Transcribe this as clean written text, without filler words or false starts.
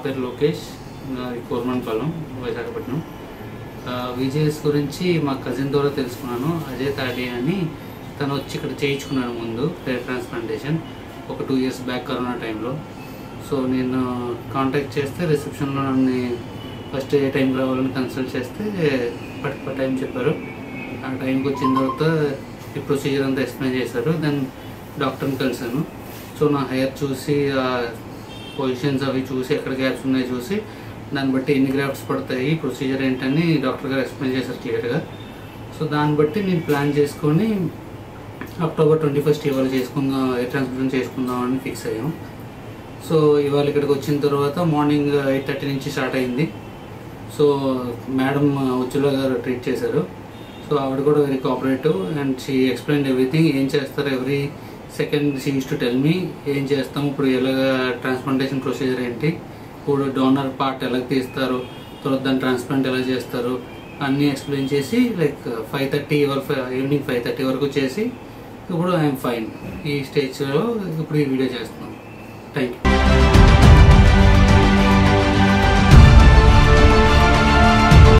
పేరు లోకేష్, నాది కోర్మన్పాలెం, విశాఖపట్నం. విజేఎస్ గురించి మా కజిన్ ద్వారా తెలుసుకున్నాను. అజయ్ తాడి అని తను వచ్చి ఇక్కడ చేయించుకున్నాను ముందు హెయిర్ ట్రాన్స్ప్లాంటేషన్ ఒక 2 years బ్యాక్ కరోనా టైంలో. సో నేను కాంటాక్ట్ చేస్తే రిసెప్షన్లో నన్ను ఫస్ట్ ఏ టైంకి రావాలని కన్సల్ట్ చేస్తే పర్టికులర్ టైం చెప్పారు. ఆ టైంకి వచ్చిన తర్వాత ఈ ప్రొసీజర్ అంతా ఎక్స్ప్లెయిన్ చేశారు. దెన్ డాక్టర్ని కలిసాను. సో నా హెయిర్ చూసి పొజిషన్స్ అవి చూసి ఎక్కడ గ్యాప్స్ ఉన్నాయో చూసి దాన్ని బట్టి ఎన్ని గ్రాఫ్ట్స్ పడతాయి, ప్రొసీజర్ ఏంటని డాక్టర్ గారు ఎక్స్ప్లెయిన్ చేశారు క్లియర్గా. సో దాన్ని బట్టి నేను ప్లాన్ చేసుకొని October 21st ఇవాళ చేసుకుందాం, హెయిర్ ట్రాన్స్ప్లాంట్ చేసుకుందాం అని ఫిక్స్ అయ్యాం. సో ఇవాళ ఇక్కడికి వచ్చిన తర్వాత మార్నింగ్ 8:30 నుంచి స్టార్ట్ అయింది. సో మేడం ఉజ్జుల గారు ట్రీట్ చేశారు. సో ఆవిడ కూడా very cooperative and she explain everything. ఏం చేస్తారు every second she use to tell me ఏం చేస్తాము, ఇప్పుడు ఎలాగ ట్రాన్స్ప్లాంటేషన్ ప్రొసీజర్ ఏంటి, ఇప్పుడు డోనర్ పార్ట్ ఎలా తీస్తారు, తర్వాత దాన్ని ట్రాన్స్ప్లాంట్ ఎలా చేస్తారు అన్నీ ఎక్స్ప్లెయిన్ చేసి లైక్ 5:30 ఈవినింగ్ 5:30 వరకు చేసి ఇప్పుడు ఐఎమ్ ఫైన్. ఈ స్టేజ్లో ఇప్పుడు ఈ వీడియో చేస్తున్నాం. Thank you.